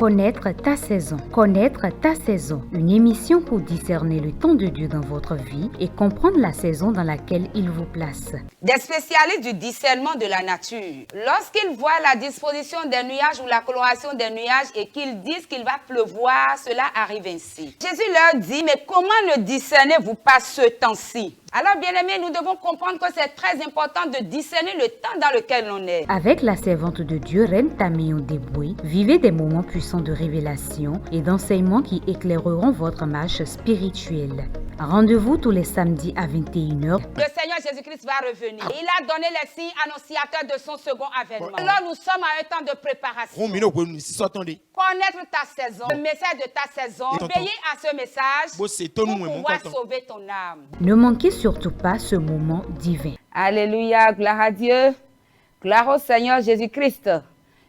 Connaître ta saison. Connaître ta saison. Une émission pour discerner le temps de Dieu dans votre vie et comprendre la saison dans laquelle il vous place. Des spécialistes du discernement de la nature, lorsqu'ils voient la disposition des nuages ou la coloration des nuages et qu'ils disent qu'il va pleuvoir, cela arrive ainsi. Jésus leur dit, mais comment le discernez-vous pas ce temps-ci? Alors, bien-aimés, nous devons comprendre que c'est très important de discerner le temps dans lequel on est. Avec la servante de Dieu, Reine Tamion Deboué, vivez des moments puissants de révélation et d'enseignement qui éclaireront votre marche spirituelle. Rendez-vous tous les samedis à 21h. Le Seigneur Jésus-Christ va revenir. Il a donné les signes annonciateurs de son second avènement. Alors, nous sommes à un temps de préparation. Connaître ta saison, le message de ta saison, veiller à ce message pour pouvoir sauver ton âme. Ne manquez surtout pas ce moment divin. Alléluia, gloire à Dieu, gloire au Seigneur Jésus-Christ.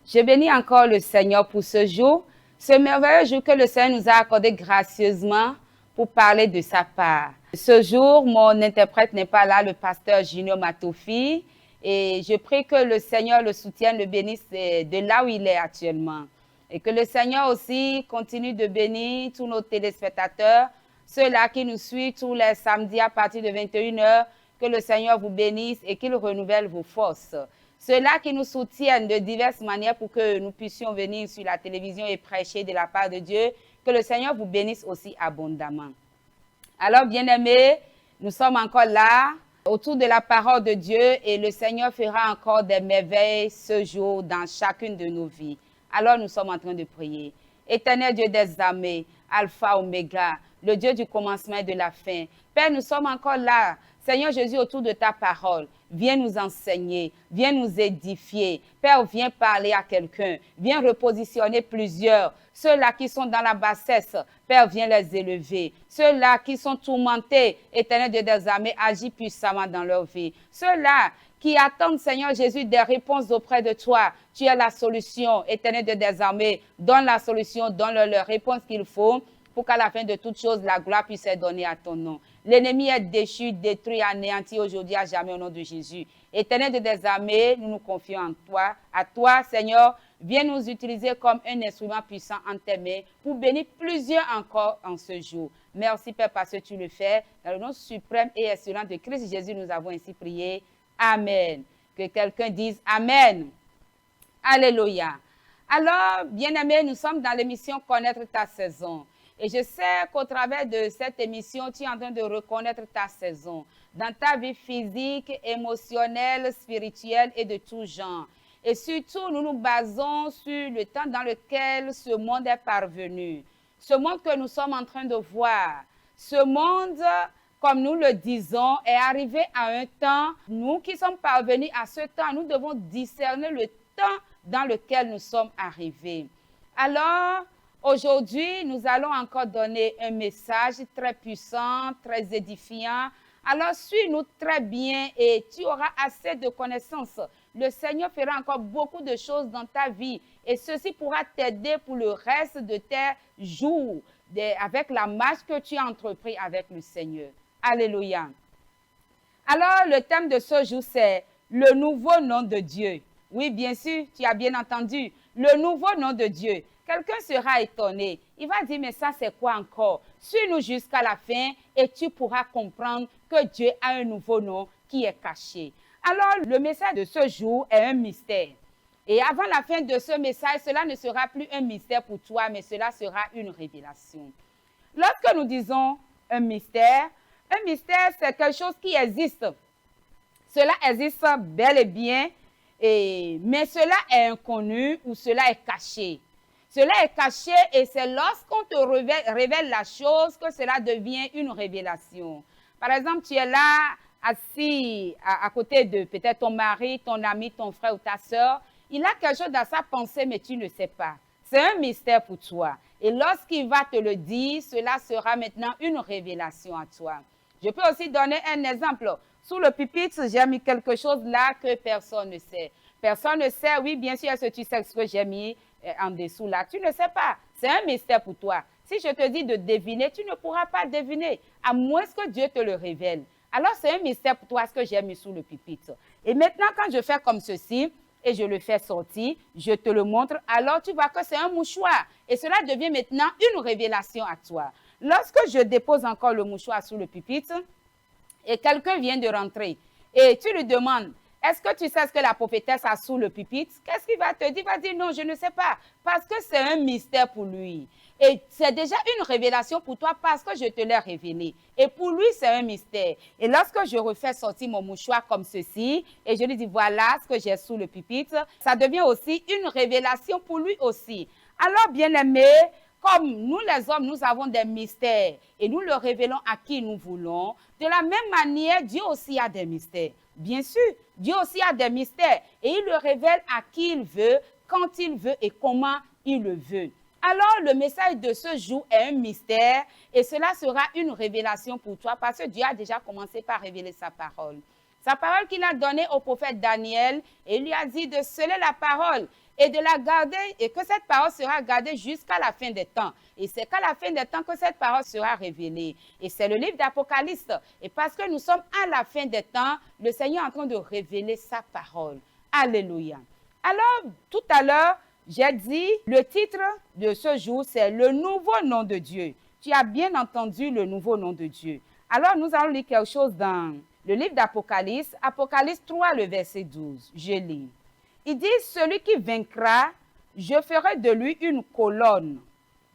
Je bénis encore le Seigneur pour ce jour, ce merveilleux jour que le Seigneur nous a accordé gracieusement pour parler de sa part. Ce jour, mon interprète n'est pas là, le pasteur Junior Matofi, et je prie que le Seigneur le soutienne, le bénisse de là où il est actuellement. Et que le Seigneur aussi continue de bénir tous nos téléspectateurs, ceux-là qui nous suivent tous les samedis à partir de 21h, que le Seigneur vous bénisse et qu'il renouvelle vos forces. Ceux-là qui nous soutiennent de diverses manières pour que nous puissions venir sur la télévision et prêcher de la part de Dieu, que le Seigneur vous bénisse aussi abondamment. Alors, bien-aimés, nous sommes encore là, autour de la parole de Dieu, et le Seigneur fera encore des merveilles ce jour dans chacune de nos vies. Alors, nous sommes en train de prier. Éternel Dieu des armées, Alpha, Oméga, le Dieu du commencement et de la fin. Père, nous sommes encore là, Seigneur Jésus, autour de ta parole. Viens nous enseigner, viens nous édifier. Père, viens parler à quelqu'un, viens repositionner plusieurs. Ceux-là qui sont dans la bassesse, Père, viens les élever. Ceux-là qui sont tourmentés, Éternel Dieu des armées, agis puissamment dans leur vie. Ceux-là qui attendent, Seigneur Jésus, des réponses auprès de toi. Tu es la solution, Éternel Dieu des armées. Donne la solution, donne-leur la réponse qu'il faut pour qu'à la fin de toutes choses, la gloire puisse être donnée à ton nom. L'ennemi est déchu, détruit, anéanti aujourd'hui à jamais au nom de Jésus. Éternel de des armées, nous nous confions en toi. À toi, Seigneur, viens nous utiliser comme un instrument puissant en tes mains pour bénir plusieurs encore en ce jour. Merci, Père, parce que tu le fais. Dans le nom suprême et excellent de Christ Jésus, nous avons ainsi prié. Amen. Que quelqu'un dise Amen. Alléluia. Alors, bien-aimés, nous sommes dans l'émission Connaître ta saison. Et je sais qu'au travers de cette émission, tu es en train de reconnaître ta saison dans ta vie physique, émotionnelle, spirituelle et de tout genre. Et surtout, nous nous basons sur le temps dans lequel ce monde est parvenu. Ce monde que nous sommes en train de voir. Ce monde, comme nous le disons, est arrivé à un temps. Nous qui sommes parvenus à ce temps, nous devons discerner le temps dans lequel nous sommes arrivés. Alors, aujourd'hui, nous allons encore donner un message très puissant, très édifiant. Alors, suis-nous très bien et tu auras assez de connaissances. Le Seigneur fera encore beaucoup de choses dans ta vie et ceci pourra t'aider pour le reste de tes jours avec la marche que tu as entrepris avec le Seigneur. Alléluia. Alors, le thème de ce jour, c'est le nouveau nom de Dieu. Oui, bien sûr, tu as bien entendu. Le nouveau nom de Dieu. Quelqu'un sera étonné. Il va dire, mais ça, c'est quoi encore? Suis-nous jusqu'à la fin et tu pourras comprendre que Dieu a un nouveau nom qui est caché. Alors, le message de ce jour est un mystère. Et avant la fin de ce message, cela ne sera plus un mystère pour toi, mais cela sera une révélation. Lorsque nous disons un mystère, c'est quelque chose qui existe. Cela existe bel et bien, mais cela est inconnu ou cela est caché. Cela est caché et c'est lorsqu'on te révèle la chose que cela devient une révélation. Par exemple, tu es là, assis à côté de peut-être ton mari, ton ami, ton frère ou ta soeur. Il a quelque chose dans sa pensée, mais tu ne sais pas. C'est un mystère pour toi. Et lorsqu'il va te le dire, cela sera maintenant une révélation à toi. Je peux aussi donner un exemple. Sous le pupitre, j'ai mis quelque chose là que personne ne sait. Personne ne sait, oui, bien sûr, est-ce que tu sais ce que j'ai mis en dessous là? Tu ne sais pas. C'est un mystère pour toi. Si je te dis de deviner, tu ne pourras pas deviner, à moins que Dieu te le révèle. Alors, c'est un mystère pour toi ce que j'ai mis sous le pupitre. Et maintenant, quand je fais comme ceci, et je le fais sortir, je te le montre, alors tu vois que c'est un mouchoir. Et cela devient maintenant une révélation à toi. Lorsque je dépose encore le mouchoir sous le pupitre et quelqu'un vient de rentrer et tu lui demandes, est-ce que tu sais ce que la prophétesse a sous le pupitre? Qu'est-ce qu'il va te dire? Il va dire non, je ne sais pas, parce que c'est un mystère pour lui. Et c'est déjà une révélation pour toi parce que je te l'ai révélé. Et pour lui, c'est un mystère. Et lorsque je refais sortir mon mouchoir comme ceci, et je lui dis, voilà ce que j'ai sous le pupitre, ça devient aussi une révélation pour lui aussi. Alors, bien-aimé, comme nous les hommes, nous avons des mystères et nous le révélons à qui nous voulons, de la même manière, Dieu aussi a des mystères. Bien sûr, Dieu aussi a des mystères et il le révèle à qui il veut, quand il veut et comment il le veut. Alors, le message de ce jour est un mystère et cela sera une révélation pour toi parce que Dieu a déjà commencé par révéler sa parole. Sa parole qu'il a donnée au prophète Daniel et il lui a dit de sceller la parole et de la garder et que cette parole sera gardée jusqu'à la fin des temps. Et c'est qu'à la fin des temps que cette parole sera révélée. Et c'est le livre d'Apocalypse. Et parce que nous sommes à la fin des temps, le Seigneur est en train de révéler sa parole. Alléluia. Alors, tout à l'heure, j'ai dit, le titre de ce jour, c'est le nouveau nom de Dieu. Tu as bien entendu le nouveau nom de Dieu. Alors, nous allons lire quelque chose dans le livre d'Apocalypse, Apocalypse 3, le verset 12. Je lis. Il dit, celui qui vaincra, je ferai de lui une colonne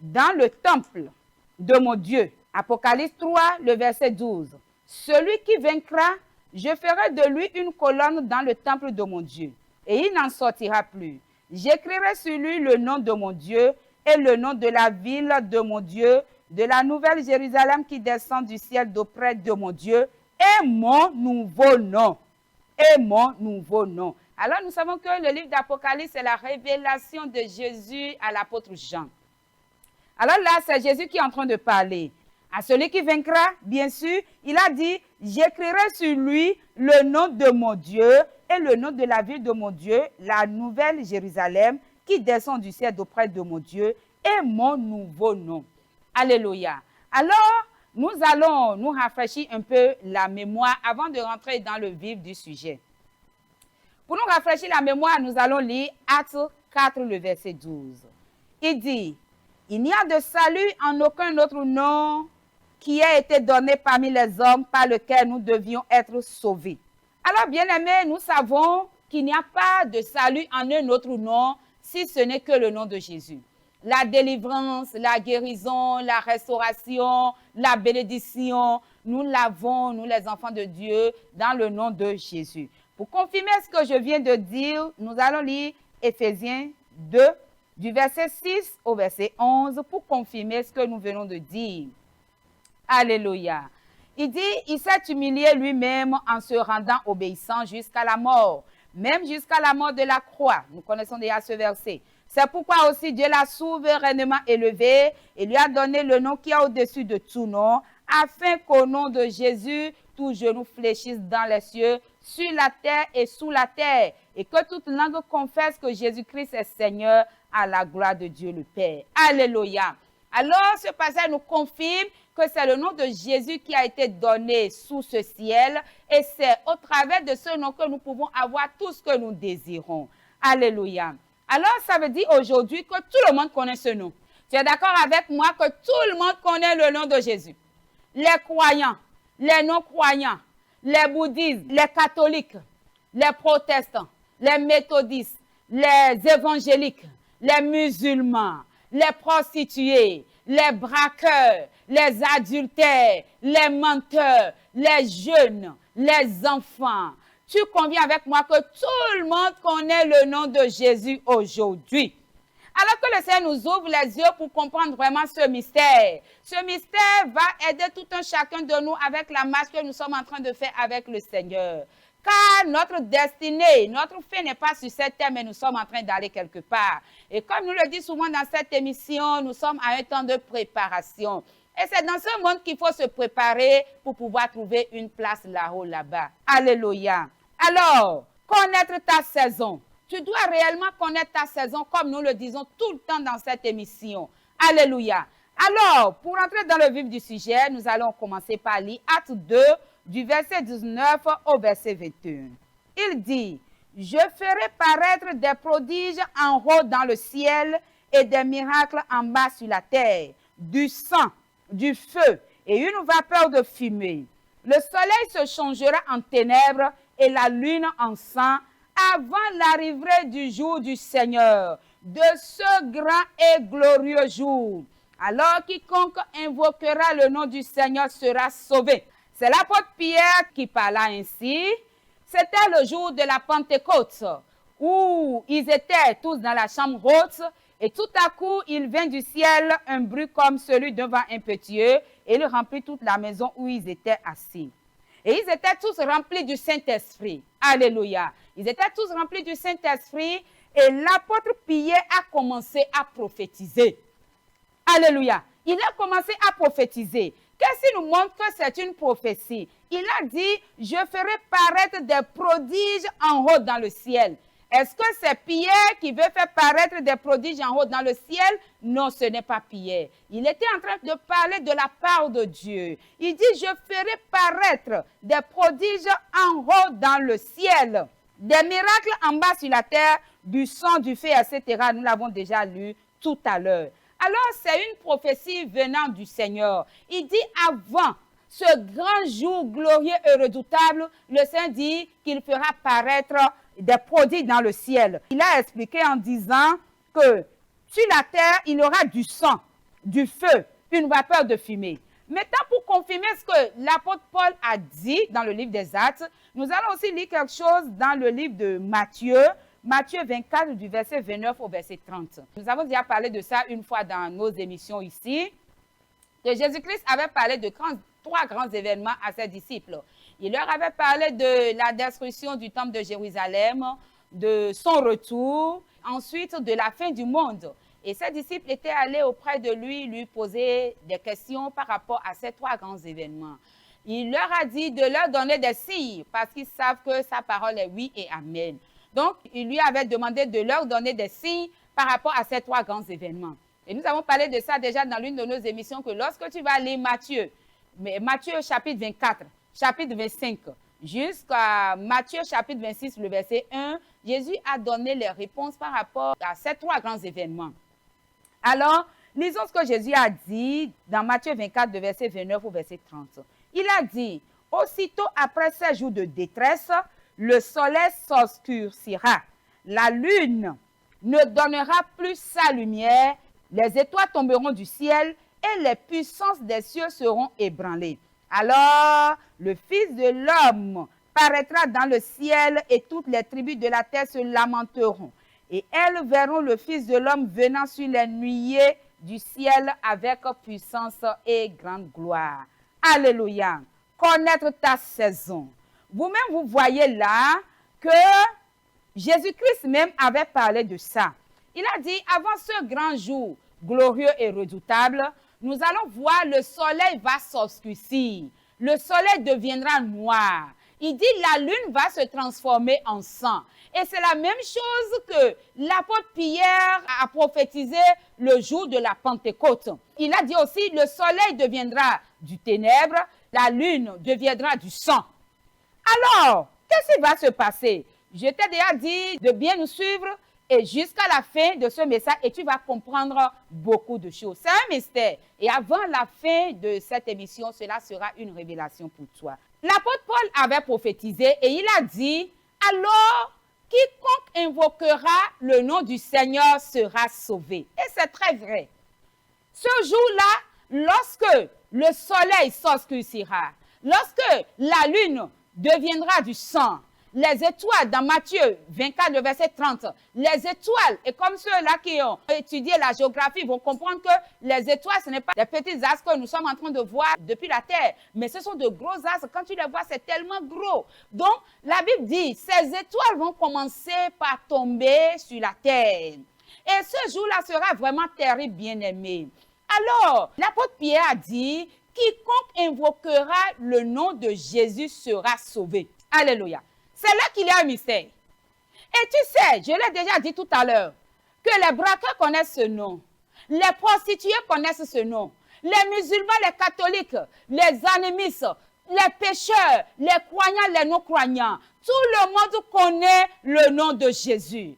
dans le temple de mon Dieu. Apocalypse 3, le verset 12. Celui qui vaincra, je ferai de lui une colonne dans le temple de mon Dieu, et il n'en sortira plus. J'écrirai sur lui le nom de mon Dieu et le nom de la ville de mon Dieu, de la nouvelle Jérusalem qui descend du ciel d'auprès de mon Dieu, et mon nouveau nom. Et mon nouveau nom. Alors, nous savons que le livre d'Apocalypse est la révélation de Jésus à l'apôtre Jean. Alors là, c'est Jésus qui est en train de parler. À celui qui vaincra, bien sûr, il a dit, j'écrirai sur lui le nom de mon Dieu et le nom de la ville de mon Dieu, la nouvelle Jérusalem qui descend du ciel d'auprès de mon Dieu et mon nouveau nom. Alléluia. Alors, nous allons nous rafraîchir un peu la mémoire avant de rentrer dans le vif du sujet. Pour nous rafraîchir la mémoire, nous allons lire Actes 4, le verset 12. Il dit, il n'y a de salut en aucun autre nom qui ait été donné parmi les hommes par lequel nous devions être sauvés. Alors, bien-aimés, nous savons qu'il n'y a pas de salut en un autre nom si ce n'est que le nom de Jésus. La délivrance, la guérison, la restauration, la bénédiction, nous l'avons, nous les enfants de Dieu, dans le nom de Jésus. Pour confirmer ce que je viens de dire, nous allons lire Éphésiens 2, du verset 6 au verset 11, pour confirmer ce que nous venons de dire. Alléluia. Il dit, il s'est humilié lui-même en se rendant obéissant jusqu'à la mort, même jusqu'à la mort de la croix. Nous connaissons déjà ce verset. C'est pourquoi aussi Dieu l'a souverainement élevé et lui a donné le nom qui est au-dessus de tout nom, afin qu'au nom de Jésus, tout genou fléchisse dans les cieux, sur la terre et sous la terre, et que toute langue confesse que Jésus-Christ est Seigneur à la gloire de Dieu le Père. Alléluia. Alors, ce passage nous confirme que c'est le nom de Jésus qui a été donné sous ce ciel, et c'est au travers de ce nom que nous pouvons avoir tout ce que nous désirons. Alléluia. Alors, ça veut dire aujourd'hui que tout le monde connaît ce nom. Tu es d'accord avec moi que tout le monde connaît le nom de Jésus? Les croyants, les non-croyants, les bouddhistes, les catholiques, les protestants, les méthodistes, les évangéliques, les musulmans, les prostituées, les braqueurs, les adultères, les menteurs, les jeunes, les enfants. Tu conviens avec moi que tout le monde connaît le nom de Jésus aujourd'hui. Alors que le Seigneur nous ouvre les yeux pour comprendre vraiment ce mystère. Ce mystère va aider tout un chacun de nous avec la marche que nous sommes en train de faire avec le Seigneur. Car notre destinée, notre fin n'est pas sur cette terre, mais nous sommes en train d'aller quelque part. Et comme nous le dit souvent dans cette émission, nous sommes à un temps de préparation. Et c'est dans ce monde qu'il faut se préparer pour pouvoir trouver une place là-haut, là-bas. Alléluia. Alors, connaître ta saison. Tu dois réellement connaître ta saison comme nous le disons tout le temps dans cette émission. Alléluia. Alors, pour entrer dans le vif du sujet, nous allons commencer par lire Actes 2, du verset 19 au verset 21. Il dit, « je ferai paraître des prodiges en haut dans le ciel et des miracles en bas sur la terre, du sang, du feu et une vapeur de fumée. Le soleil se changera en ténèbres et la lune en sang avant l'arrivée du jour du Seigneur, de ce grand et glorieux jour. Alors quiconque invoquera le nom du Seigneur sera sauvé. C'est l'apôtre Pierre qui parla ainsi. C'était le jour de la Pentecôte, où ils étaient tous dans la chambre haute, et tout à coup, il vint du ciel un bruit comme celui d'un vent impétueux, et il remplit toute la maison où ils étaient assis. Et ils étaient tous remplis du Saint-Esprit. Alléluia. Ils étaient tous remplis du Saint-Esprit, et l'apôtre Pierre a commencé à prophétiser. Alléluia. Il a commencé à prophétiser. Qu'est-ce qui nous montre que c'est une prophétie? Il a dit, je ferai paraître des prodiges en haut dans le ciel. Est-ce que c'est Pierre qui veut faire paraître des prodiges en haut dans le ciel? Non, ce n'est pas Pierre. Il était en train de parler de la part de Dieu. Il dit, je ferai paraître des prodiges en haut dans le ciel, des miracles en bas sur la terre, du sang, du feu, etc. Nous l'avons déjà lu tout à l'heure. Alors, c'est une prophétie venant du Seigneur. Il dit, avant ce grand jour glorieux et redoutable, le Seigneur dit qu'il fera paraître des prodiges dans le ciel. Il a expliqué en disant que sur la terre, il y aura du sang, du feu, une vapeur de fumée. Maintenant, pour confirmer ce que l'apôtre Paul a dit dans le livre des Actes, nous allons aussi lire quelque chose dans le livre de Matthieu, Matthieu 24, du verset 29 au verset 30. Nous avons déjà parlé de ça une fois dans nos émissions ici, que Jésus-Christ avait parlé de trois grands événements à ses disciples. Il leur avait parlé de la destruction du temple de Jérusalem, de son retour, ensuite de la fin du monde. Et ses disciples étaient allés auprès de lui poser des questions par rapport à ces trois grands événements. Il leur a dit de leur donner des signes parce qu'ils savent que sa parole est oui et amen. Donc, il lui avait demandé de leur donner des signes par rapport à ces trois grands événements. Et nous avons parlé de ça déjà dans l'une de nos émissions, que lorsque tu vas lire Matthieu chapitre 24, chapitre 25, jusqu'à Matthieu chapitre 26, le verset 1, Jésus a donné les réponses par rapport à ces trois grands événements. Alors, lisons ce que Jésus a dit dans Matthieu 24, de verset 29 au verset 30. Il a dit, aussitôt après ces jours de détresse, le soleil s'obscurcira, la lune ne donnera plus sa lumière, les étoiles tomberont du ciel et les puissances des cieux seront ébranlées. Alors, le Fils de l'homme paraîtra dans le ciel et toutes les tribus de la terre se lamenteront. Et elles verront le Fils de l'homme venant sur les nuées du ciel avec puissance et grande gloire. Alléluia. Connaître ta saison. Vous-même, vous voyez là que Jésus-Christ même avait parlé de ça. Il a dit, avant ce grand jour glorieux et redoutable, nous allons voir le soleil va s'obscurcir. Le soleil deviendra noir. Il dit, la lune va se transformer en sang. Et c'est la même chose que l'apôtre Pierre a prophétisé le jour de la Pentecôte. Il a dit aussi, le soleil deviendra du ténèbre, la lune deviendra du sang. Alors, qu'est-ce qui va se passer? Je t'ai déjà dit de bien nous suivre et jusqu'à la fin de ce message et tu vas comprendre beaucoup de choses. C'est un mystère. Et avant la fin de cette émission, cela sera une révélation pour toi. L'apôtre Paul avait prophétisé et il a dit, alors, quiconque invoquera le nom du Seigneur sera sauvé. Et c'est très vrai. Ce jour-là, lorsque le soleil s'obscurcira, lorsque la lune deviendra du sang, les étoiles, dans Matthieu 24, le verset 30, les étoiles, et comme ceux-là qui ont étudié la géographie vont comprendre que les étoiles, ce n'est pas des petits astres que nous sommes en train de voir depuis la terre, mais ce sont de gros astres. Quand tu les vois, c'est tellement gros. Donc, la Bible dit, ces étoiles vont commencer par tomber sur la terre. Et ce jour-là sera vraiment terrible, bien-aimé. Alors, l'apôtre Pierre a dit, quiconque invoquera le nom de Jésus sera sauvé. Alléluia. C'est là qu'il y a un mystère. Et tu sais, je l'ai déjà dit tout à l'heure, que les braqueurs connaissent ce nom. Les prostituées connaissent ce nom. Les musulmans, les catholiques, les animistes, les pécheurs, les croyants, les non-croyants, tout le monde connaît le nom de Jésus.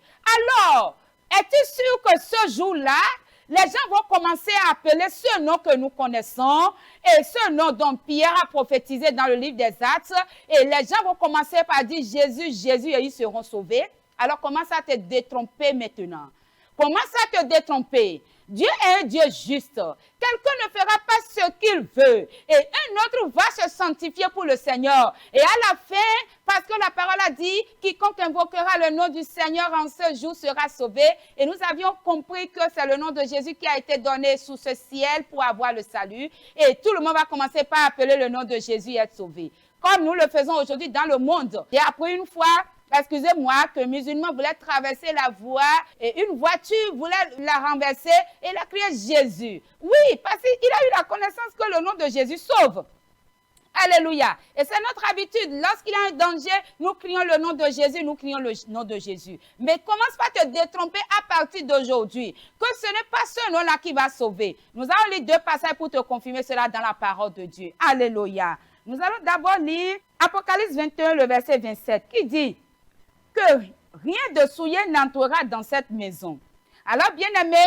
Alors, es-tu sûr que ce jour-là, les gens vont commencer à appeler ce nom que nous connaissons et ce nom dont Pierre a prophétisé dans le livre des Actes, et les gens vont commencer par dire Jésus, Jésus, et ils seront sauvés. Alors commence à te détromper maintenant. Commence à te détromper. Dieu est un Dieu juste. Quelqu'un ne fera pas ce qu'il veut. Et un autre va se sanctifier pour le Seigneur. Et à la fin, parce que la parole a dit, quiconque invoquera le nom du Seigneur en ce jour sera sauvé. Et nous avions compris que c'est le nom de Jésus qui a été donné sous ce ciel pour avoir le salut. Et tout le monde va commencer par appeler le nom de Jésus et être sauvé. Comme nous le faisons aujourd'hui dans le monde. J'ai appris une fois, excusez-moi, que un musulman voulait traverser la voie et une voiture voulait la renverser et il a crié Jésus. Oui, parce qu'il a eu la connaissance que le nom de Jésus sauve. Alléluia. Et c'est notre habitude. Lorsqu'il y a un danger, nous crions le nom de Jésus, nous crions le nom de Jésus. Mais commence pas à te détromper à partir d'aujourd'hui. Que ce n'est pas ce nom-là qui va sauver. Nous allons lire 2 passages pour te confirmer cela dans la parole de Dieu. Alléluia. Nous allons d'abord lire Apocalypse 21, le verset 27, qui dit que rien de souillé n'entrera dans cette maison. Alors, bien-aimé,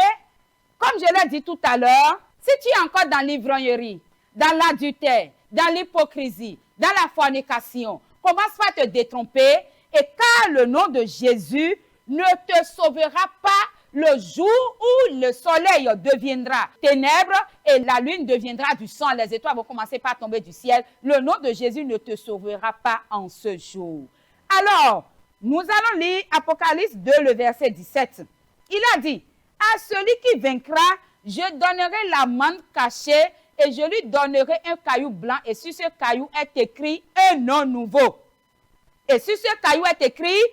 comme je l'ai dit tout à l'heure, si tu es encore dans l'ivrognerie, dans l'adultère, dans l'hypocrisie, dans la fornication, commence pas à te détromper, et car le nom de Jésus ne te sauvera pas le jour où le soleil deviendra ténèbres et la lune deviendra du sang, les étoiles vont commencer par tomber du ciel. Le nom de Jésus ne te sauvera pas en ce jour. Alors, nous allons lire Apocalypse 2, le verset 17. Il a dit, à celui qui vaincra, je donnerai la manne cachée et je lui donnerai un caillou blanc et sur ce caillou est écrit un nom nouveau. Et sur ce caillou est écrit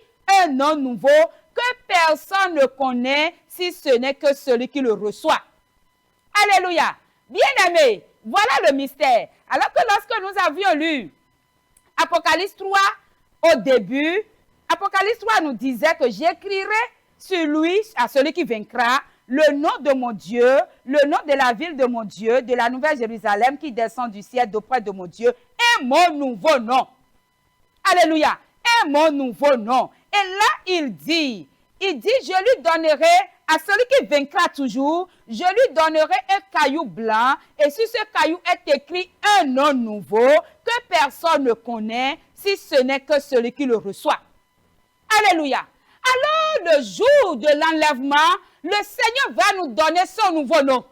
un nom nouveau que personne ne connaît si ce n'est que celui qui le reçoit. Alléluia. Bien-aimés, voilà le mystère. Alors que lorsque nous avions lu Apocalypse 3 au début, Apocalypse 3 nous disait que j'écrirai sur lui, à celui qui vaincra, le nom de mon Dieu, le nom de la ville de mon Dieu, de la nouvelle Jérusalem qui descend du ciel d'auprès de mon Dieu, et mon nouveau nom. Alléluia. Et mon nouveau nom. Et là, il dit, je lui donnerai, à celui qui vaincra toujours, je lui donnerai un caillou blanc, et sur ce caillou est écrit un nom nouveau que personne ne connaît, si ce n'est que celui qui le reçoit. Alléluia. Alors, le jour de l'enlèvement, le Seigneur va nous donner son nouveau nom.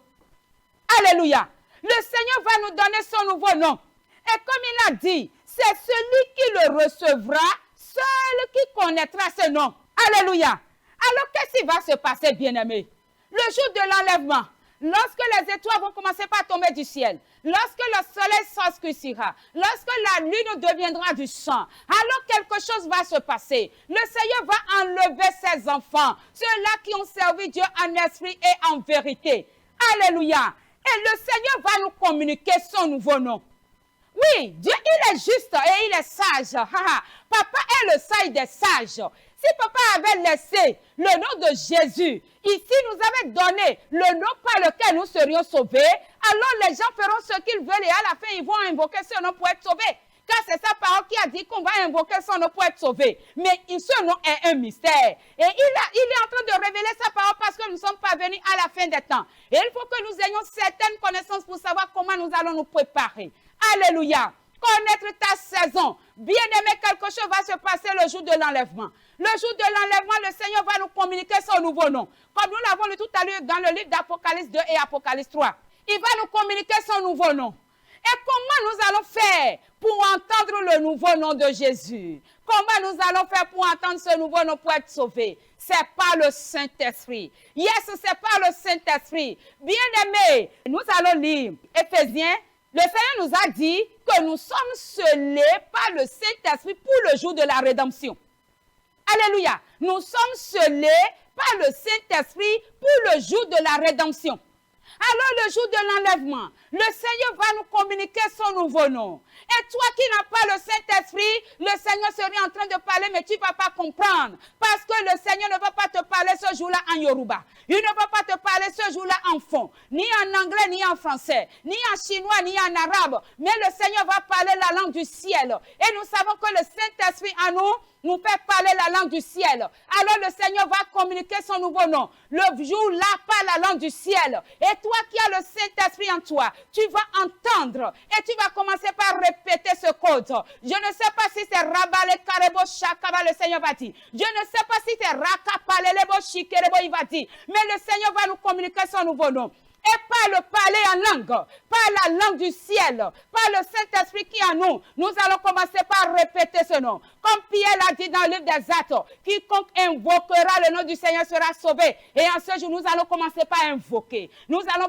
Alléluia. Le Seigneur va nous donner son nouveau nom. Et comme il a dit, c'est celui qui le recevra, seul qui connaîtra ce nom. Alléluia. Alors, qu'est-ce qui va se passer, bien-aimés? Le jour de l'enlèvement, lorsque les étoiles vont commencer par tomber du ciel, lorsque le soleil s'obscurcira, lorsque la lune deviendra du sang, alors quelque chose va se passer. Le Seigneur va enlever ses enfants, ceux-là qui ont servi Dieu en esprit et en vérité. Alléluia. Et le Seigneur va nous communiquer son nouveau nom. Oui, Dieu, il est juste et il est sage. Papa est le sage des sages. Si papa avait laissé le nom de Jésus, ici nous avait donné le nom par lequel nous serions sauvés, alors les gens feront ce qu'ils veulent et à la fin ils vont invoquer ce nom pour être sauvés. Car c'est sa parole qui a dit qu'on va invoquer son nom pour être sauvé. Mais ce nom est un mystère. Et il est en train de révéler sa parole parce que nous sommes parvenus à la fin des temps. Et il faut que nous ayons certaines connaissances pour savoir comment nous allons nous préparer. Alléluia. Connaître ta saison. Bien-aimé, quelque chose va se passer le jour de l'enlèvement. Le jour de l'enlèvement, le Seigneur va nous communiquer son nouveau nom. Comme nous l'avons lu tout à l'heure dans le livre d'Apocalypse 2 et Apocalypse 3. Il va nous communiquer son nouveau nom. Et comment nous allons faire pour entendre le nouveau nom de Jésus? Comment nous allons faire pour entendre ce nouveau nom pour être sauvés? C'est par le Saint-Esprit. Yes, c'est par le Saint-Esprit. Bien-aimés, nous allons lire Éphésiens. Le Seigneur nous a dit que nous sommes scellés par le Saint-Esprit pour le jour de la rédemption. Alléluia. Nous sommes scellés par le Saint-Esprit pour le jour de la rédemption. Alors le jour de l'enlèvement, le Seigneur va nous communiquer son nouveau nom. Et toi qui n'as pas le Saint-Esprit, le Seigneur serait en train de parler, mais tu ne vas pas comprendre. Parce que le Seigneur ne va pas te parler ce jour-là en Yoruba. Il ne va pas te parler ce jour-là en fond, ni en anglais, ni en français, ni en chinois, ni en arabe. Mais le Seigneur va parler la langue du ciel. Et nous savons que le Saint-Esprit en nous fait parler la langue du ciel. Alors le Seigneur va communiquer son nouveau nom. Le jour-là, parle la langue du ciel. Et toi qui as le Saint-Esprit en toi, tu vas entendre et tu vas commencer par répéter ce code. Je ne sais pas si c'est Rabale Karebo Shakaba, le Seigneur va dire. Je ne sais pas si c'est Rakapalelebo Shikerebo, il va dire. Mais le Seigneur va nous communiquer son nouveau nom. Et par le parler en langue, par la langue du ciel, par le Saint-Esprit qui est en nous, nous allons commencer par répéter ce nom. Comme Pierre l'a dit dans le livre des Actes, quiconque invoquera le nom du Seigneur sera sauvé. Et en ce jour, nous allons commencer par invoquer. Nous allons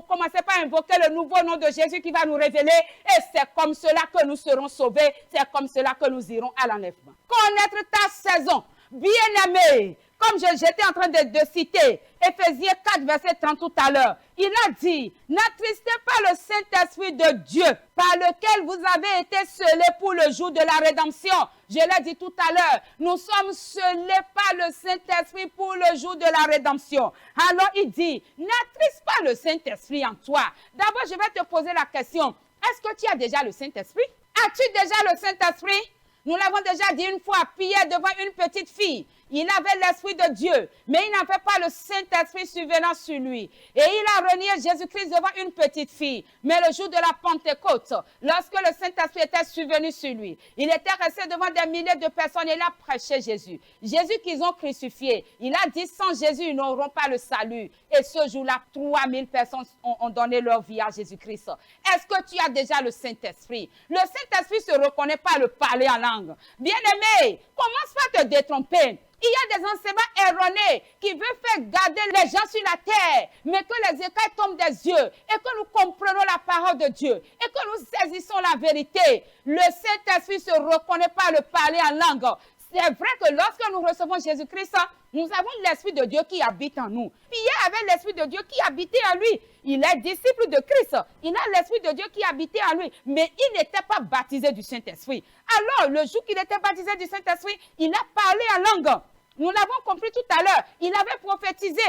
commencer par invoquer le nouveau nom de Jésus qui va nous révéler. Et c'est comme cela que nous serons sauvés. C'est comme cela que nous irons à l'enlèvement. Connaître ta saison, bien-aimé. Comme j'étais en train de citer, Éphésiens 4, verset 30 tout à l'heure, il a dit, n'attristez pas le Saint-Esprit de Dieu, par lequel vous avez été scellés pour le jour de la rédemption. Je l'ai dit tout à l'heure, nous sommes scellés par le Saint-Esprit pour le jour de la rédemption. Alors il dit, n'attriste pas le Saint-Esprit en toi. D'abord, je vais te poser la question, est-ce que tu as déjà le Saint-Esprit? As-tu déjà le Saint-Esprit? Nous l'avons déjà dit une fois, Pierre devant une petite fille. Il avait l'Esprit de Dieu, mais il n'avait pas le Saint-Esprit survenant sur lui. Et il a renié Jésus-Christ devant une petite fille. Mais le jour de la Pentecôte, lorsque le Saint-Esprit était survenu sur lui, il était resté devant des milliers de personnes et il a prêché Jésus. Jésus qu'ils ont crucifié. Il a dit, sans Jésus, ils n'auront pas le salut. Et ce jour-là, 3000 personnes ont donné leur vie à Jésus-Christ. Est-ce que tu as déjà le Saint-Esprit? Le Saint-Esprit ne se reconnaît pas le parler en langue. Bien-aimé, commence pas à te détromper. Il y a des enseignements erronés qui veulent faire garder les gens sur la terre, mais que les écailles tombent des yeux et que nous comprenons la parole de Dieu et que nous saisissons la vérité. Le Saint-Esprit ne se reconnaît pas le parler en langue. C'est vrai que lorsque nous recevons Jésus-Christ, nous avons l'Esprit de Dieu qui habite en nous. Pierre avait l'Esprit de Dieu qui habitait en lui. Il est disciple de Christ. Il a l'Esprit de Dieu qui habitait en lui. Mais il n'était pas baptisé du Saint-Esprit. Alors, le jour qu'il était baptisé du Saint-Esprit, il a parlé en langue. Nous l'avons compris tout à l'heure. Il avait prophétisé.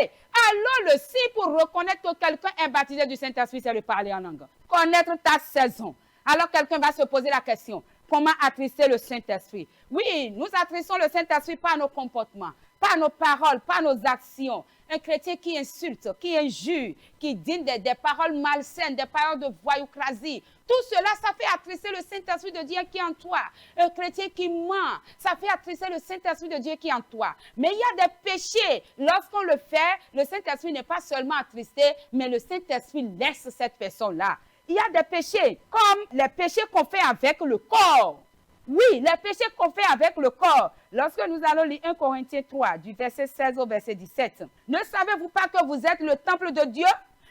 Alors, le signe pour reconnaître que quelqu'un est baptisé du Saint-Esprit, c'est de parler en langue. Connaître ta saison. Alors, quelqu'un va se poser la question. Comment attrister le Saint-Esprit? Oui, nous attristons le Saint-Esprit par nos comportements, par nos paroles, par nos actions. Un chrétien qui insulte, qui injure, qui dit des paroles malsaines, des paroles de voyoucrasie. Tout cela, ça fait attrister le Saint-Esprit de Dieu qui est en toi. Un chrétien qui ment, ça fait attrister le Saint-Esprit de Dieu qui est en toi. Mais il y a des péchés. Lorsqu'on le fait, le Saint-Esprit n'est pas seulement attristé, mais le Saint-Esprit laisse cette personne-là. Il y a des péchés, comme les péchés qu'on fait avec le corps. Oui, les péchés qu'on fait avec le corps. Lorsque nous allons lire 1 Corinthiens 3, du verset 16 au verset 17. Ne savez-vous pas que vous êtes le temple de Dieu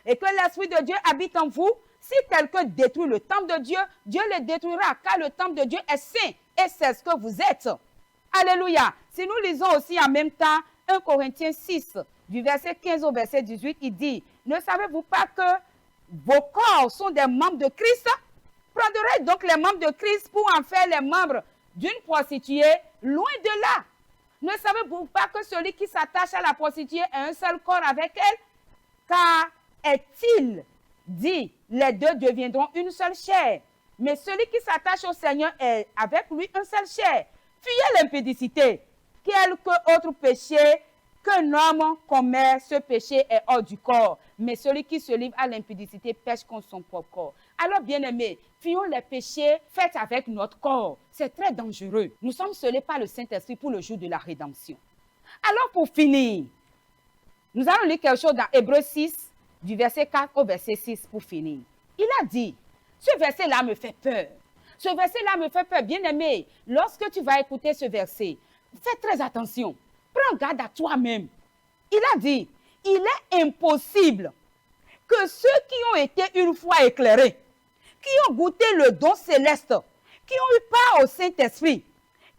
et que l'Esprit de Dieu habite en vous? Si quelqu'un détruit le temple de Dieu, Dieu le détruira, car le temple de Dieu est saint et c'est ce que vous êtes. Alléluia. Si nous lisons aussi en même temps 1 Corinthiens 6, du verset 15 au verset 18, il dit, ne savez-vous pas que vos corps sont des membres de Christ? Prendrez donc les membres de Christ pour en faire les membres d'une prostituée? Loin de là. Ne savez-vous pas que celui qui s'attache à la prostituée a un seul corps avec elle? Car est-il dit, les deux deviendront une seule chair. Mais celui qui s'attache au Seigneur est avec lui un seul chair. Fuyez l'impudicité. Quelque autre péché qu'un homme commet, ce péché est hors du corps. Mais celui qui se livre à l'impudicité pêche contre son propre corps. Alors, bien-aimés, fuyons les péchés faits avec notre corps. C'est très dangereux. Nous sommes scellés par le Saint-Esprit pour le jour de la rédemption. Alors, pour finir, nous allons lire quelque chose dans Hébreux 6, du verset 4 au verset 6 pour finir. Il a dit, ce verset-là me fait peur. Ce verset-là me fait peur. Bien-aimé, lorsque tu vas écouter ce verset, fais très attention. Prends garde à toi-même. Il a dit, il est impossible que ceux qui ont été une fois éclairés, qui ont goûté le don céleste, qui ont eu part au Saint-Esprit,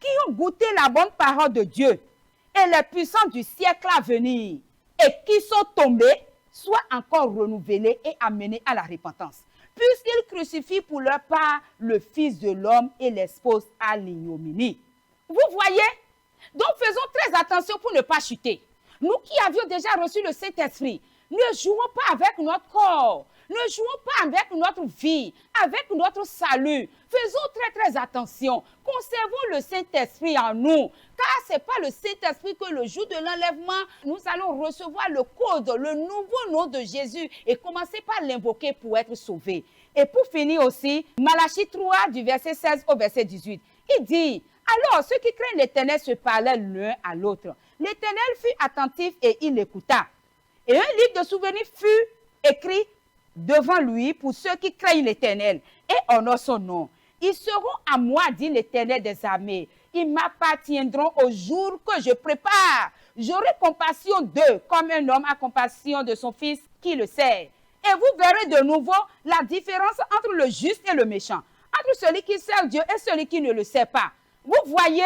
qui ont goûté la bonne parole de Dieu et les puissants du siècle à venir, et qui sont tombés, soient encore renouvelés et amenés à la repentance, puisqu'ils crucifient pour leur part le Fils de l'homme et l'exposent à l'ignominie. Vous voyez? Donc faisons très attention pour ne pas chuter. Nous qui avions déjà reçu le Saint-Esprit, ne jouons pas avec notre corps, ne jouons pas avec notre vie, avec notre salut. Faisons très attention. Conservons le Saint-Esprit en nous, car ce n'est pas le Saint-Esprit que le jour de l'enlèvement, nous allons recevoir le code, le nouveau nom de Jésus et commencer par l'invoquer pour être sauvés. Et pour finir aussi, Malachie 3 du verset 16 au verset 18, il dit: alors ceux qui craignent l'Éternel se parlaient l'un à l'autre. L'Éternel fut attentif et il écouta. Et un livre de souvenirs fut écrit devant lui pour ceux qui craignent l'Éternel et honorent son nom. Ils seront à moi, dit l'Éternel des armées. Ils m'appartiendront au jour que je prépare. J'aurai compassion d'eux, comme un homme a compassion de son fils qui le sert. Et vous verrez de nouveau la différence entre le juste et le méchant, entre celui qui sert Dieu et celui qui ne le sert pas. Vous voyez,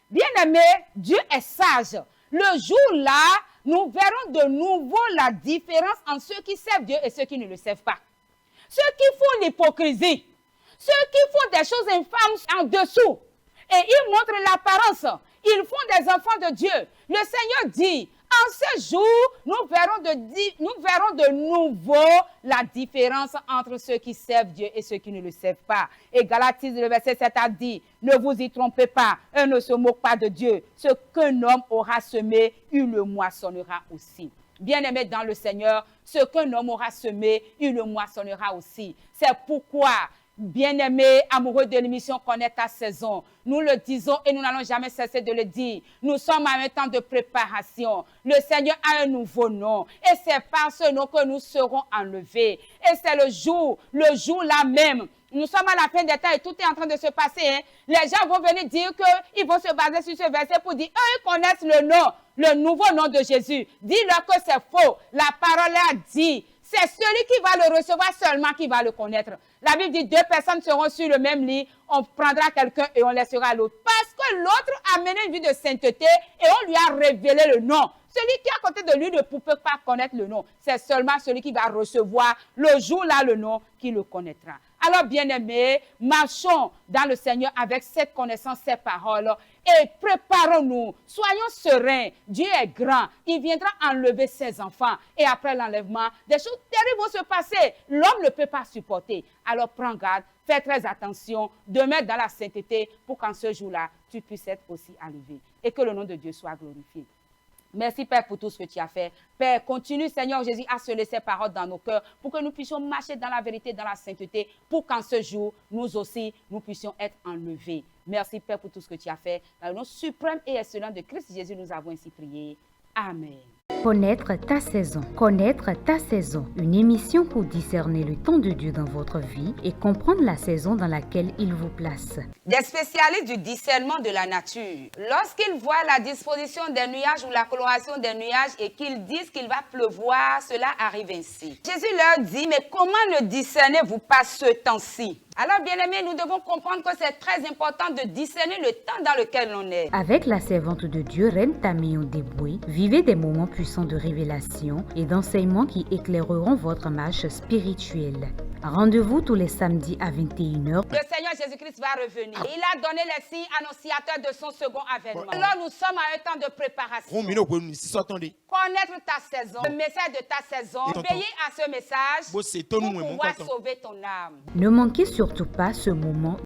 bien-aimés, Dieu est sage. Le jour-là, nous verrons de nouveau la différence entre ceux qui servent Dieu et ceux qui ne le servent pas. Ceux qui font l'hypocrisie, ceux qui font des choses infâmes en dessous, et ils montrent l'apparence, ils font des enfants de Dieu. Le Seigneur dit: en ce jour, nous verrons de nouveau la différence entre ceux qui servent Dieu et ceux qui ne le servent pas. Et Galates, le verset 7 a dit: ne vous y trompez pas, un ne se moque pas de Dieu. Ce qu'un homme aura semé, il le moissonnera aussi. Bien-aimés dans le Seigneur, ce qu'un homme aura semé, il le moissonnera aussi. C'est pourquoi, bien-aimés, amoureux de l'émission Connaître ta saison, nous le disons et nous n'allons jamais cesser de le dire. Nous sommes à un temps de préparation. Le Seigneur a un nouveau nom et c'est par ce nom que nous serons enlevés. Et c'est le jour là même. Nous sommes à la fin des temps et tout est en train de se passer. Hein. Les gens vont venir dire qu'ils vont se baser sur ce verset pour dire: eux, ils connaissent le nom, le nouveau nom de Jésus. Dis-leur que c'est faux. La parole a dit: c'est celui qui va le recevoir seulement qui va le connaître. La Bible dit: deux personnes seront sur le même lit, on prendra quelqu'un et on laissera l'autre. Parce que l'autre a mené une vie de sainteté et on lui a révélé le nom. Celui qui est à côté de lui ne peut pas connaître le nom. C'est seulement celui qui va recevoir le jour-là le nom qui le connaîtra. Alors, bien-aimés, marchons dans le Seigneur avec cette connaissance, ces paroles, et préparons-nous. Soyons sereins. Dieu est grand. Il viendra enlever ses enfants. Et après l'enlèvement, des choses terribles vont se passer. L'homme ne peut pas supporter. Alors, prends garde, fais très attention, demeure dans la sainteté pour qu'en ce jour-là, tu puisses être aussi enlevé. Et que le nom de Dieu soit glorifié. Merci, Père, pour tout ce que tu as fait. Père, continue, Seigneur Jésus, à sceller ces paroles dans nos cœurs pour que nous puissions marcher dans la vérité, dans la sainteté, pour qu'en ce jour, nous aussi, nous puissions être enlevés. Merci, Père, pour tout ce que tu as fait. Dans le nom suprême et excellent de Christ Jésus, nous avons ainsi prié. Amen. Connaître ta saison. Connaître ta saison. Une émission pour discerner le temps de Dieu dans votre vie et comprendre la saison dans laquelle il vous place. Des spécialistes du discernement de la nature, lorsqu'ils voient la disposition des nuages ou la coloration des nuages et qu'ils disent qu'il va pleuvoir, cela arrive ainsi. Jésus leur dit: mais comment le discernez-vous pas ce temps-ci? Alors, bien-aimés, nous devons comprendre que c'est très important de discerner le temps dans lequel on est. Avec la servante de Dieu, Reine Tamion Deboué, vivez des moments puissants de révélation et d'enseignement qui éclaireront votre marche spirituelle. Rendez-vous tous les samedis à 21h. Le Seigneur Jésus-Christ va revenir. Il a donné les signes annonciateurs de son second avènement. Alors, nous sommes à un temps de préparation. Connaître ta saison, le message de ta saison, veiller à ce message pour pouvoir sauver ton âme. Ne manquez surtout pas ce moment